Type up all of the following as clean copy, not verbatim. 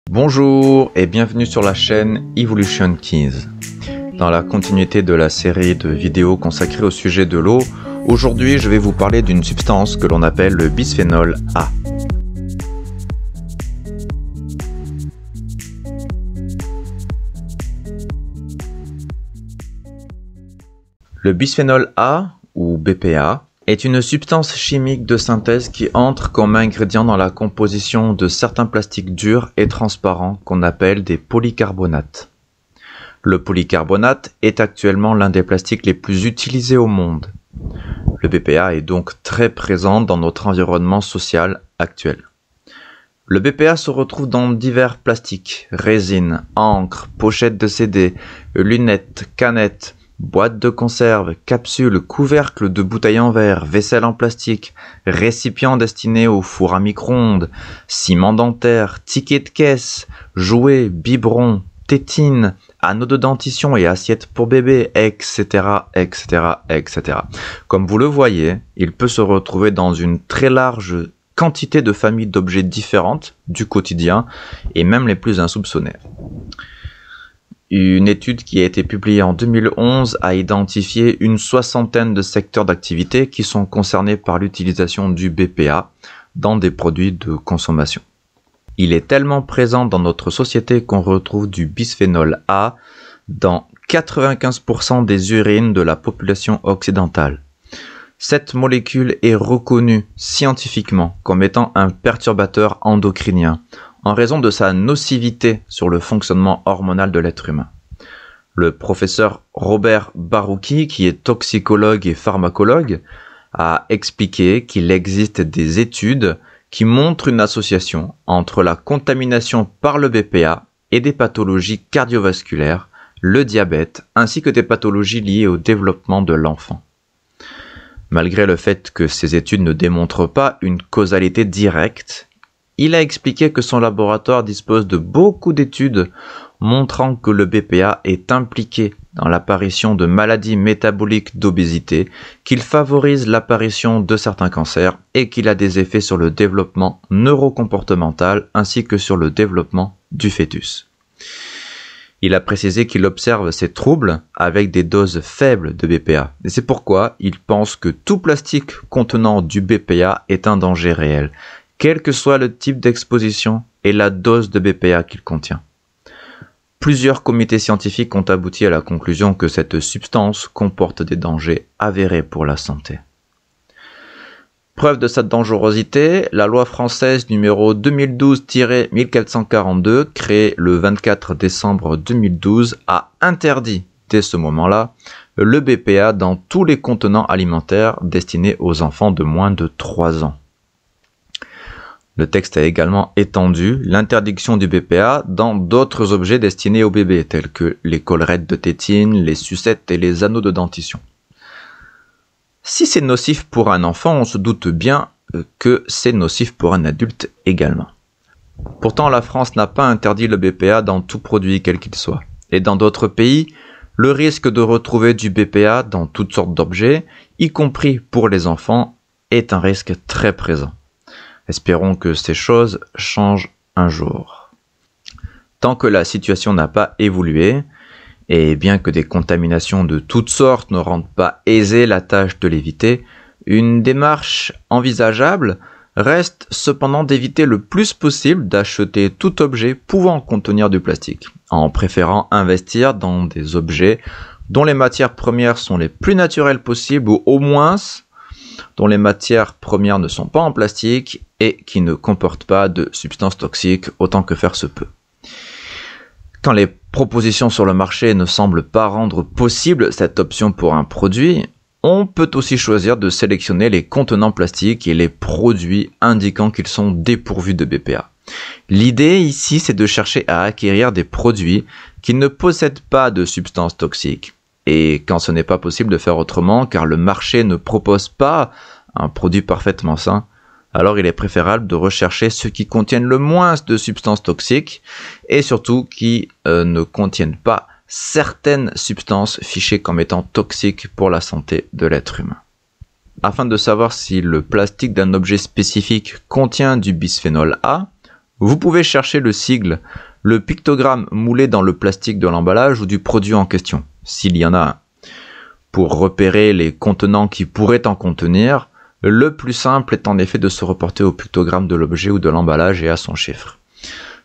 Bonjour et bienvenue sur la chaîne Evolution Keys. Dans la continuité de la série de vidéos consacrées au sujet de l'eau, aujourd'hui je vais vous parler d'une substance que l'on appelle le bisphénol A. Le bisphénol A, ou BPA, est une substance chimique de synthèse qui entre comme ingrédient dans la composition de certains plastiques durs et transparents qu'on appelle des polycarbonates. Le polycarbonate est actuellement l'un des plastiques les plus utilisés au monde. Le BPA est donc très présent dans notre environnement social actuel. Le BPA se retrouve dans divers plastiques, résines, encre, pochettes de CD, lunettes, canettes, boîtes de conserve, capsules, couvercles de bouteilles en verre, vaisselle en plastique, récipients destinés au four à micro-ondes, ciment dentaire, tickets de caisse, jouets, biberons, tétines, anneaux de dentition et assiettes pour bébé, etc., etc., etc. Comme vous le voyez, il peut se retrouver dans une très large quantité de familles d'objets différentes du quotidien et même les plus insoupçonnés. Une étude qui a été publiée en 2011 a identifié une soixantaine de secteurs d'activité qui sont concernés par l'utilisation du BPA dans des produits de consommation. Il est tellement présent dans notre société qu'on retrouve du bisphénol A dans 95% des urines de la population occidentale. Cette molécule est reconnue scientifiquement comme étant un perturbateur endocrinien, en raison de sa nocivité sur le fonctionnement hormonal de l'être humain. Le professeur Robert Barouki, qui est toxicologue et pharmacologue, a expliqué qu'il existe des études qui montrent une association entre la contamination par le BPA et des pathologies cardiovasculaires, le diabète, ainsi que des pathologies liées au développement de l'enfant. Malgré le fait que ces études ne démontrent pas une causalité directe, il a expliqué que son laboratoire dispose de beaucoup d'études montrant que le BPA est impliqué dans l'apparition de maladies métaboliques d'obésité, qu'il favorise l'apparition de certains cancers et qu'il a des effets sur le développement neurocomportemental ainsi que sur le développement du fœtus. Il a précisé qu'il observe ces troubles avec des doses faibles de BPA. Et c'est pourquoi il pense que tout plastique contenant du BPA est un danger réel, quel que soit le type d'exposition et la dose de BPA qu'il contient. Plusieurs comités scientifiques ont abouti à la conclusion que cette substance comporte des dangers avérés pour la santé. Preuve de cette dangerosité, la loi française numéro 2012-1442, créée le 24 décembre 2012, a interdit, dès ce moment-là, le BPA dans tous les contenants alimentaires destinés aux enfants de moins de 3 ans. Le texte a également étendu l'interdiction du BPA dans d'autres objets destinés aux bébés, tels que les collerettes de tétine, les sucettes et les anneaux de dentition. Si c'est nocif pour un enfant, on se doute bien que c'est nocif pour un adulte également. Pourtant, la France n'a pas interdit le BPA dans tout produit quel qu'il soit. Et dans d'autres pays, le risque de retrouver du BPA dans toutes sortes d'objets, y compris pour les enfants, est un risque très présent. Espérons que ces choses changent un jour. Tant que la situation n'a pas évolué, et bien que des contaminations de toutes sortes ne rendent pas aisée la tâche de l'éviter, une démarche envisageable reste cependant d'éviter le plus possible d'acheter tout objet pouvant contenir du plastique, en préférant investir dans des objets dont les matières premières sont les plus naturelles possibles ou au moins dont les matières premières ne sont pas en plastique et qui ne comportent pas de substances toxiques autant que faire se peut. Quand les propositions sur le marché ne semblent pas rendre possible cette option pour un produit, on peut aussi choisir de sélectionner les contenants plastiques et les produits indiquant qu'ils sont dépourvus de BPA. L'idée ici, c'est de chercher à acquérir des produits qui ne possèdent pas de substances toxiques. Et quand ce n'est pas possible de faire autrement, car le marché ne propose pas un produit parfaitement sain, alors il est préférable de rechercher ceux qui contiennent le moins de substances toxiques et surtout qui ne contiennent pas certaines substances fichées comme étant toxiques pour la santé de l'être humain. Afin de savoir si le plastique d'un objet spécifique contient du bisphénol A, Vous pouvez chercher le sigle, le pictogramme moulé dans le plastique de l'emballage ou du produit en question, s'il y en a un. Pour repérer les contenants qui pourraient en contenir, le plus simple est en effet de se reporter au pictogramme de l'objet ou de l'emballage et à son chiffre.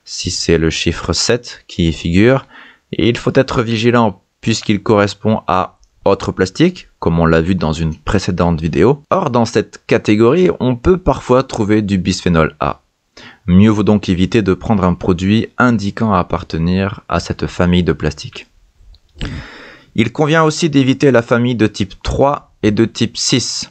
Si c'est le chiffre 7 qui y figure, il faut être vigilant puisqu'il correspond à autre plastique, comme on l'a vu dans une précédente vidéo. Or, dans cette catégorie, on peut parfois trouver du bisphénol A. Mieux vaut donc éviter de prendre un produit indiquant appartenir à cette famille de plastique. Il convient aussi d'éviter la famille de type 3 et de type 6.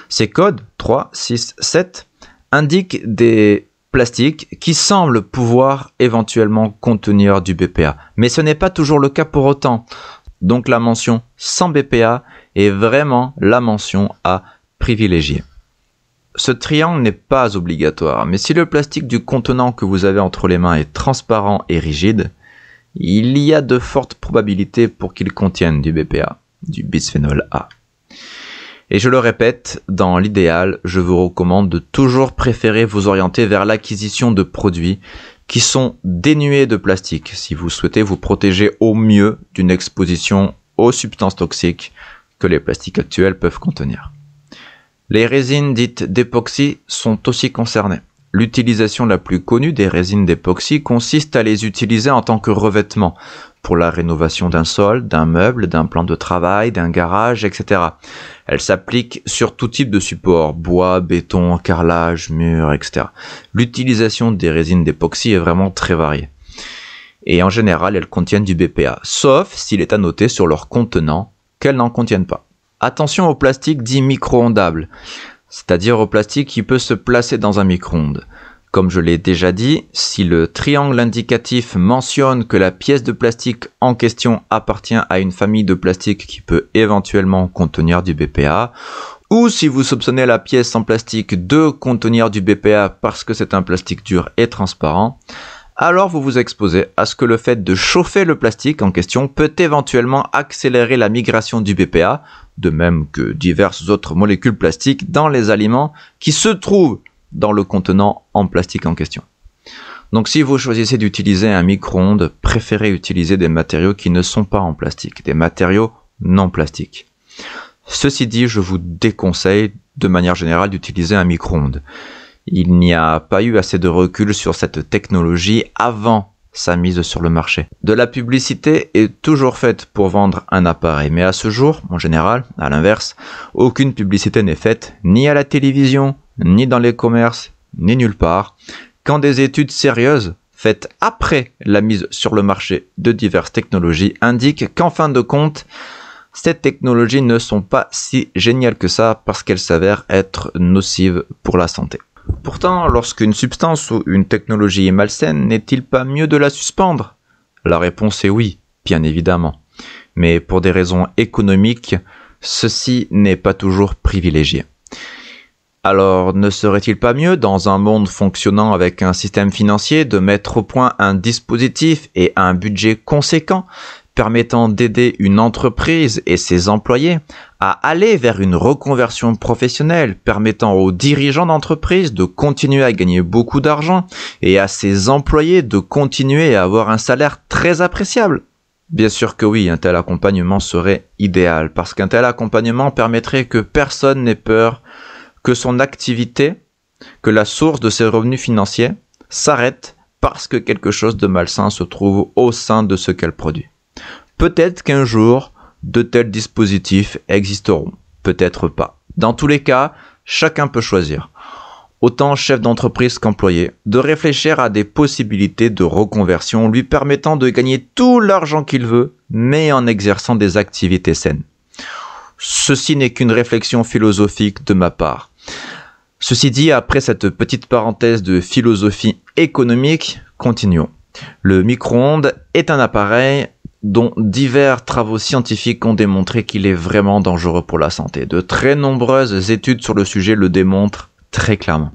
Ces codes 3, 6, 7 indiquent des plastiques qui semblent pouvoir éventuellement contenir du BPA. Mais ce n'est pas toujours le cas pour autant. Donc la mention sans BPA est vraiment la mention à privilégier. Ce triangle n'est pas obligatoire, mais si le plastique du contenant que vous avez entre les mains est transparent et rigide, il y a de fortes probabilités pour qu'il contienne du BPA, du bisphénol A. Et je le répète, dans l'idéal, je vous recommande de toujours préférer vous orienter vers l'acquisition de produits qui sont dénués de plastique si vous souhaitez vous protéger au mieux d'une exposition aux substances toxiques que les plastiques actuels peuvent contenir. Les résines dites d'époxy sont aussi concernées. L'utilisation la plus connue des résines d'époxy consiste à les utiliser en tant que revêtement pour la rénovation d'un sol, d'un meuble, d'un plan de travail, d'un garage, etc. Elles s'appliquent sur tout type de support, bois, béton, carrelage, mur, etc. L'utilisation des résines d'époxy est vraiment très variée. Et en général, elles contiennent du BPA, sauf s'il est annoté sur leur contenant qu'elles n'en contiennent pas. Attention au plastique dit micro-ondable, c'est-à-dire au plastique qui peut se placer dans un micro-ondes. Comme je l'ai déjà dit, si le triangle indicatif mentionne que la pièce de plastique en question appartient à une famille de plastique qui peut éventuellement contenir du BPA, ou si vous soupçonnez la pièce en plastique de contenir du BPA parce que c'est un plastique dur et transparent, alors vous vous exposez à ce que le fait de chauffer le plastique en question peut éventuellement accélérer la migration du BPA, de même que diverses autres molécules plastiques dans les aliments qui se trouvent dans le contenant en plastique en question. Donc si vous choisissez d'utiliser un micro-ondes, préférez utiliser des matériaux qui ne sont pas en plastique, des matériaux non plastiques. Ceci dit, je vous déconseille de manière générale d'utiliser un micro-ondes. Il n'y a pas eu assez de recul sur cette technologie avant sa mise sur le marché. De la publicité est toujours faite pour vendre un appareil, mais à ce jour, en général, à l'inverse, aucune publicité n'est faite, ni à la télévision, ni dans les commerces, ni nulle part, quand des études sérieuses, faites après la mise sur le marché de diverses technologies, indiquent qu'en fin de compte, ces technologies ne sont pas si géniales que ça parce qu'elles s'avèrent être nocives pour la santé. Pourtant, lorsqu'une substance ou une technologie est malsaine, n'est-il pas mieux de la suspendre? La réponse est oui, bien évidemment. Mais pour des raisons économiques, ceci n'est pas toujours privilégié. Alors, ne serait-il pas mieux, dans un monde fonctionnant avec un système financier, de mettre au point un dispositif et un budget conséquent permettant d'aider une entreprise et ses employés à aller vers une reconversion professionnelle, permettant aux dirigeants d'entreprise de continuer à gagner beaucoup d'argent et à ses employés de continuer à avoir un salaire très appréciable? Bien sûr que oui, un tel accompagnement serait idéal, parce qu'un tel accompagnement permettrait que personne n'ait peur que son activité, que la source de ses revenus financiers s'arrête parce que quelque chose de malsain se trouve au sein de ce qu'elle produit. Peut-être qu'un jour, de tels dispositifs existeront, peut-être pas. Dans tous les cas, chacun peut choisir, autant chef d'entreprise qu'employé, de réfléchir à des possibilités de reconversion lui permettant de gagner tout l'argent qu'il veut, mais en exerçant des activités saines. Ceci n'est qu'une réflexion philosophique de ma part. Ceci dit, après cette petite parenthèse de philosophie économique, continuons. Le micro-ondes est un appareil dont divers travaux scientifiques ont démontré qu'il est vraiment dangereux pour la santé. De très nombreuses études sur le sujet le démontrent très clairement.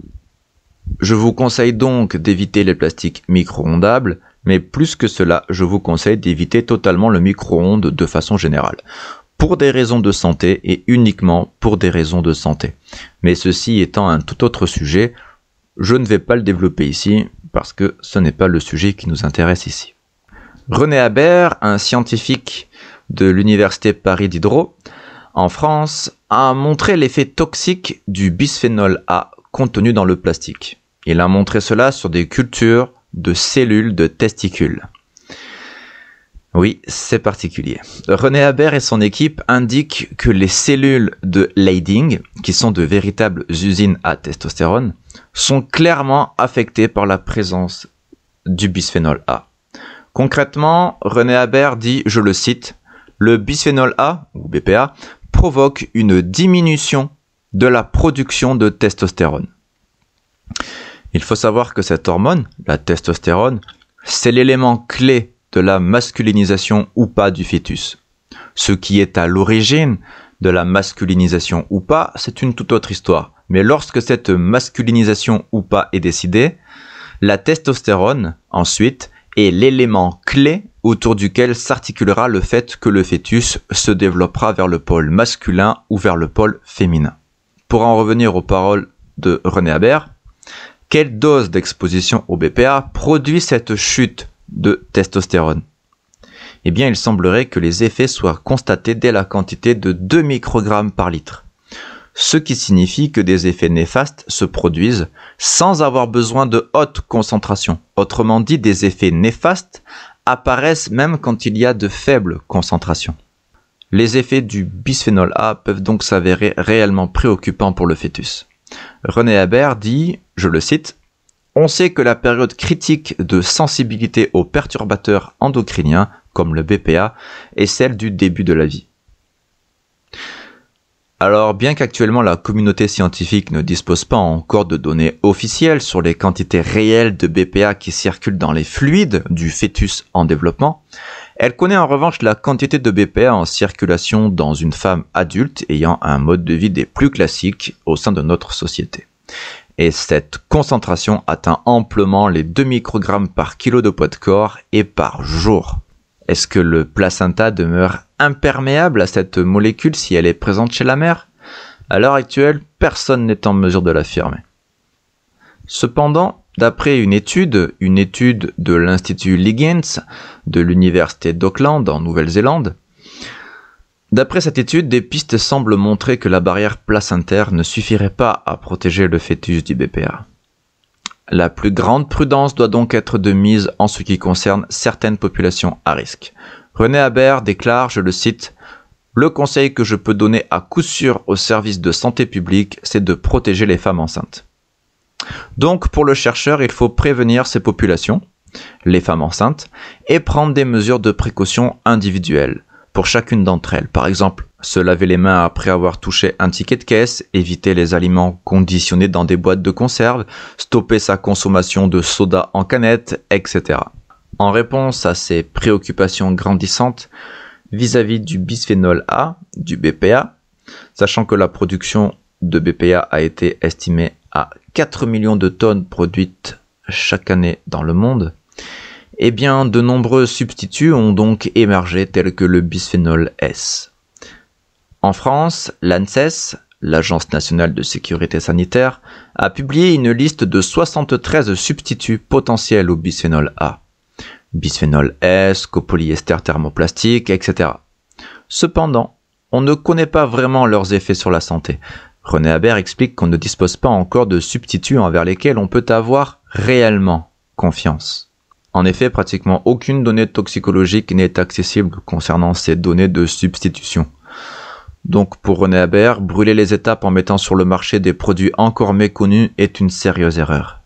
Je vous conseille donc d'éviter les plastiques micro-ondables, mais plus que cela, je vous conseille d'éviter totalement le micro-ondes de façon générale, pour des raisons de santé et uniquement pour des raisons de santé. Mais ceci étant un tout autre sujet, je ne vais pas le développer ici, parce que ce n'est pas le sujet qui nous intéresse ici. René Habert, un scientifique de l'université Paris Diderot, en France, a montré l'effet toxique du bisphénol A contenu dans le plastique. Il a montré cela sur des cultures de cellules de testicules. Oui, c'est particulier. René Habert et son équipe indiquent que les cellules de Leydig, qui sont de véritables usines à testostérone, sont clairement affectées par la présence du bisphénol A. Concrètement, René Habert dit, je le cite, « Le bisphénol A, ou BPA, provoque une diminution de la production de testostérone. » Il faut savoir que cette hormone, la testostérone, c'est l'élément clé de la masculinisation ou pas du fœtus. Ce qui est à l'origine de la masculinisation ou pas, c'est une toute autre histoire. Mais lorsque cette masculinisation ou pas est décidée, la testostérone, ensuite, est l'élément clé autour duquel s'articulera le fait que le fœtus se développera vers le pôle masculin ou vers le pôle féminin. Pour en revenir aux paroles de René Habert, quelle dose d'exposition au BPA produit cette chute de testostérone? Eh bien, il semblerait que les effets soient constatés dès la quantité de 2 microgrammes par litre. Ce qui signifie que des effets néfastes se produisent sans avoir besoin de haute concentration. Autrement dit, des effets néfastes apparaissent même quand il y a de faibles concentrations. Les effets du bisphénol A peuvent donc s'avérer réellement préoccupants pour le fœtus. René Habert dit, je le cite, « On sait que la période critique de sensibilité aux perturbateurs endocriniens, comme le BPA, est celle du début de la vie. » Alors, bien qu'actuellement la communauté scientifique ne dispose pas encore de données officielles sur les quantités réelles de BPA qui circulent dans les fluides du fœtus en développement, elle connaît en revanche la quantité de BPA en circulation dans une femme adulte ayant un mode de vie des plus classiques au sein de notre société. Et cette concentration atteint amplement les 2 microgrammes par kilo de poids de corps et par jour. Est-ce que le placenta demeure imperméable à cette molécule si elle est présente chez la mère? À l'heure actuelle, personne n'est en mesure de l'affirmer. Cependant, d'après une étude de l'Institut Liggins de l'Université d'Auckland en Nouvelle-Zélande, d'après cette étude, des pistes semblent montrer que la barrière placentaire ne suffirait pas à protéger le fœtus du BPA. La plus grande prudence doit donc être de mise en ce qui concerne certaines populations à risque. René Habert déclare, je le cite, « Le conseil que je peux donner à coup sûr aux services de santé publique, c'est de protéger les femmes enceintes. » Donc, pour le chercheur, il faut prévenir ces populations, les femmes enceintes, et prendre des mesures de précaution individuelles pour chacune d'entre elles. Par exemple, se laver les mains après avoir touché un ticket de caisse, éviter les aliments conditionnés dans des boîtes de conserve, stopper sa consommation de soda en canette, etc. En réponse à ces préoccupations grandissantes vis-à-vis du bisphénol A, du BPA, sachant que la production de BPA a été estimée à 4 millions de tonnes produites chaque année dans le monde, eh bien, de nombreux substituts ont donc émergé tels que le bisphénol S. En France, l'ANSES, l'Agence nationale de sécurité sanitaire, a publié une liste de 73 substituts potentiels au bisphénol A. Bisphénol S, copolyester thermoplastique, etc. Cependant, on ne connaît pas vraiment leurs effets sur la santé. René Habert explique qu'on ne dispose pas encore de substituts envers lesquels on peut avoir réellement confiance. En effet, pratiquement aucune donnée toxicologique n'est accessible concernant ces données de substitution. Donc pour René Habert, brûler les étapes en mettant sur le marché des produits encore méconnus est une sérieuse erreur.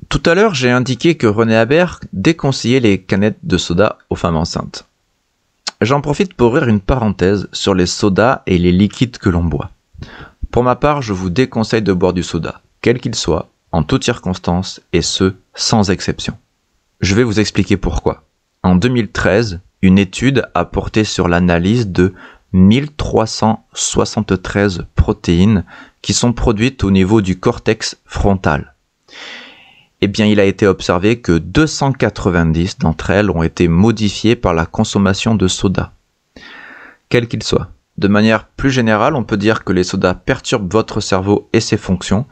Tout à l'heure, j'ai indiqué que René Habert déconseillait les canettes de soda aux femmes enceintes. J'en profite pour ouvrir une parenthèse sur les sodas et les liquides que l'on boit. Pour ma part, je vous déconseille de boire du soda, quel qu'il soit, en toutes circonstances, et ce, sans exception. Je vais vous expliquer pourquoi. En 2013, une étude a porté sur l'analyse de 1373 protéines qui sont produites au niveau du cortex frontal. Eh bien, il a été observé que 290 d'entre elles ont été modifiées par la consommation de soda, quel qu'il soit. De manière plus générale, on peut dire que les sodas perturbent votre cerveau et ses fonctions.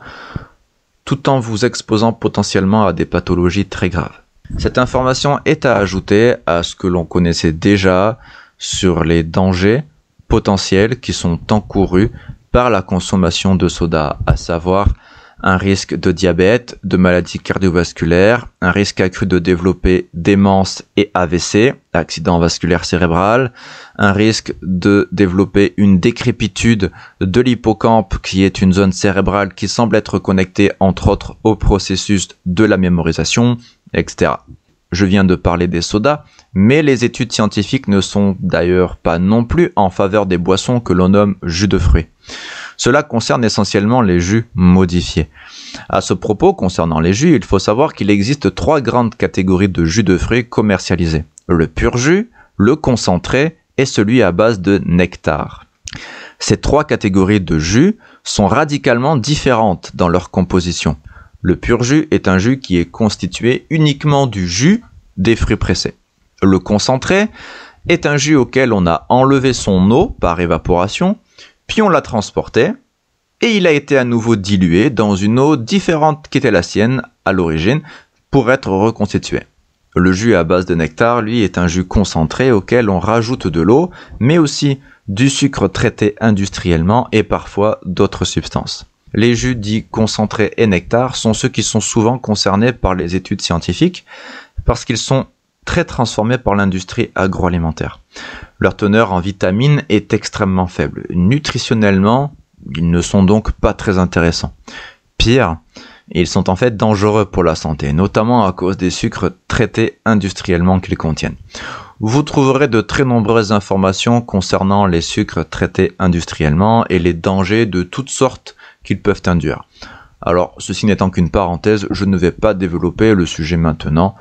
tout en vous exposant potentiellement à des pathologies très graves. Cette information est à ajouter à ce que l'on connaissait déjà sur les dangers potentiels qui sont encourus par la consommation de soda, à savoir un risque de diabète, de maladies cardiovasculaires, un risque accru de développer démence et AVC, accident vasculaire cérébral, un risque de développer une décrépitude de l'hippocampe qui est une zone cérébrale qui semble être connectée entre autres au processus de la mémorisation, etc. Je viens de parler des sodas, mais les études scientifiques ne sont d'ailleurs pas non plus en faveur des boissons que l'on nomme jus de fruits. Cela concerne essentiellement les jus modifiés. À ce propos, concernant les jus, il faut savoir qu'il existe 3 grandes catégories de jus de fruits commercialisés. Le pur jus, le concentré et celui à base de nectar. Ces 3 catégories de jus sont radicalement différentes dans leur composition. Le pur jus est un jus qui est constitué uniquement du jus des fruits pressés. Le concentré est un jus auquel on a enlevé son eau par évaporation, puis on l'a transporté, et il a été à nouveau dilué dans une eau différente qu'était la sienne à l'origine pour être reconstitué. Le jus à base de nectar, lui, est un jus concentré auquel on rajoute de l'eau, mais aussi du sucre traité industriellement et parfois d'autres substances. Les jus dits concentrés et nectar sont ceux qui sont souvent concernés par les études scientifiques parce qu'ils sont très transformés par l'industrie agroalimentaire. Leur teneur en vitamines est extrêmement faible. Nutritionnellement, ils ne sont donc pas très intéressants. Pire, ils sont en fait dangereux pour la santé, notamment à cause des sucres traités industriellement qu'ils contiennent. Vous trouverez de très nombreuses informations concernant les sucres traités industriellement et les dangers de toutes sortes qu'ils peuvent induire. Alors, ceci n'étant qu'une parenthèse, je ne vais pas développer le sujet maintenant,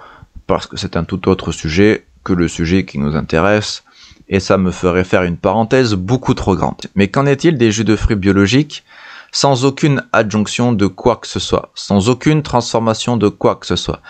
parce que c'est un tout autre sujet que le sujet qui nous intéresse, et ça me ferait faire une parenthèse beaucoup trop grande. Mais qu'en est-il des jus de fruits biologiques sans aucune adjonction de quoi que ce soit, sans aucune transformation de quoi que ce soit?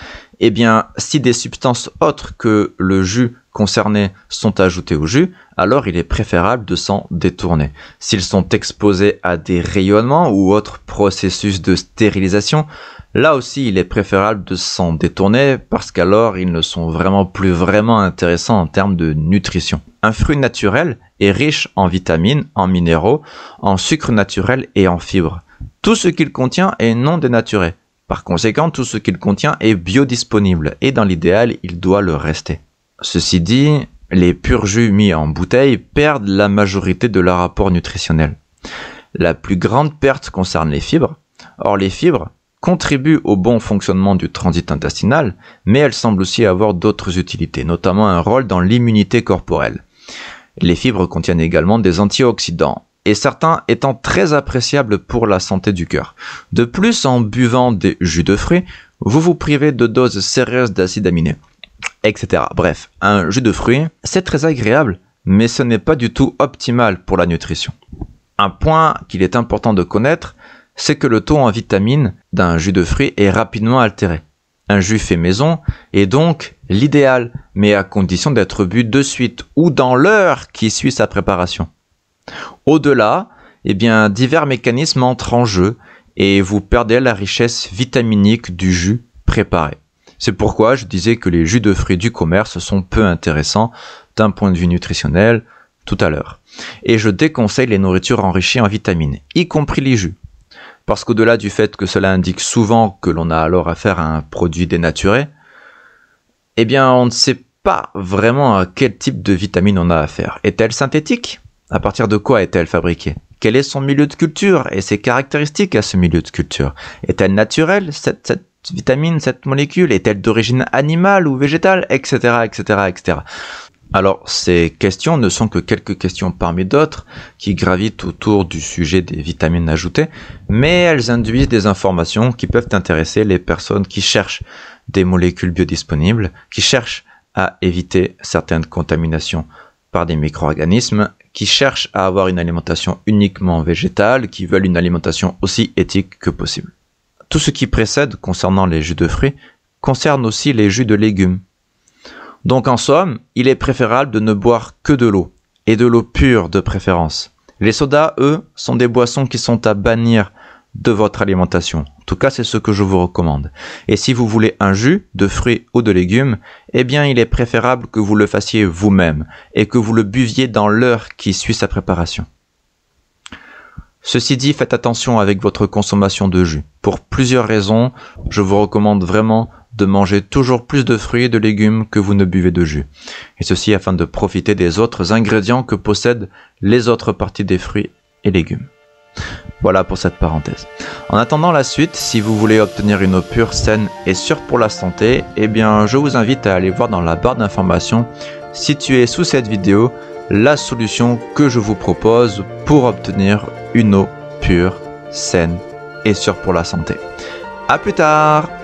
Eh bien, si des substances autres que le jus concerné sont ajoutées au jus, alors il est préférable de s'en détourner. S'ils sont exposés à des rayonnements ou autres processus de stérilisation, là aussi il est préférable de s'en détourner parce qu'alors ils ne sont plus vraiment intéressants en termes de nutrition. Un fruit naturel est riche en vitamines, en minéraux, en sucre naturel et en fibres. Tout ce qu'il contient est non dénaturé. Par conséquent, tout ce qu'il contient est biodisponible et dans l'idéal, il doit le rester. Ceci dit, les purs jus mis en bouteille perdent la majorité de leur apport nutritionnel. La plus grande perte concerne les fibres. Or, les fibres contribuent au bon fonctionnement du transit intestinal, mais elles semblent aussi avoir d'autres utilités, notamment un rôle dans l'immunité corporelle. Les fibres contiennent également des antioxydants, et certains étant très appréciables pour la santé du cœur. De plus, en buvant des jus de fruits, vous vous privez de doses sérieuses d'acides aminés, etc. Bref, un jus de fruits, c'est très agréable, mais ce n'est pas du tout optimal pour la nutrition. Un point qu'il est important de connaître, c'est que le taux en vitamines d'un jus de fruits est rapidement altéré. Un jus fait maison est donc l'idéal, mais à condition d'être bu de suite ou dans l'heure qui suit sa préparation. Au-delà, divers mécanismes entrent en jeu et vous perdez la richesse vitaminique du jus préparé. C'est pourquoi je disais que les jus de fruits du commerce sont peu intéressants d'un point de vue nutritionnel tout à l'heure. Et je déconseille les nourritures enrichies en vitamines, y compris les jus. Parce qu'au-delà du fait que cela indique souvent que l'on a alors affaire à un produit dénaturé, on ne sait pas vraiment à quel type de vitamine on a affaire. Est-elle synthétique ? À partir de quoi est-elle fabriquée ? Quel est son milieu de culture et ses caractéristiques à ce milieu de culture ? Est-elle naturelle, cette vitamine, cette molécule ? Est-elle d'origine animale ou végétale ? Etc., etc., etc. Alors, ces questions ne sont que quelques questions parmi d'autres qui gravitent autour du sujet des vitamines ajoutées, mais elles induisent des informations qui peuvent intéresser les personnes qui cherchent des molécules biodisponibles, qui cherchent à éviter certaines contaminations par des micro-organismes, qui cherchent à avoir une alimentation uniquement végétale, qui veulent une alimentation aussi éthique que possible. Tout ce qui précède concernant les jus de fruits concerne aussi les jus de légumes. Donc en somme, il est préférable de ne boire que de l'eau, et de l'eau pure de préférence. Les sodas, eux, sont des boissons qui sont à bannir de votre alimentation. En tout cas, c'est ce que je vous recommande. Et si vous voulez un jus de fruits ou de légumes, eh bien, il est préférable que vous le fassiez vous-même et que vous le buviez dans l'heure qui suit sa préparation. Ceci dit, faites attention avec votre consommation de jus. Pour plusieurs raisons, je vous recommande vraiment de manger toujours plus de fruits et de légumes que vous ne buvez de jus. Et ceci afin de profiter des autres ingrédients que possèdent les autres parties des fruits et légumes. Voilà pour cette parenthèse. En attendant la suite, si vous voulez obtenir une eau pure, saine et sûre pour la santé, eh bien, je vous invite à aller voir dans la barre d'informations située sous cette vidéo la solution que je vous propose pour obtenir une eau pure, saine et sûre pour la santé. À plus tard!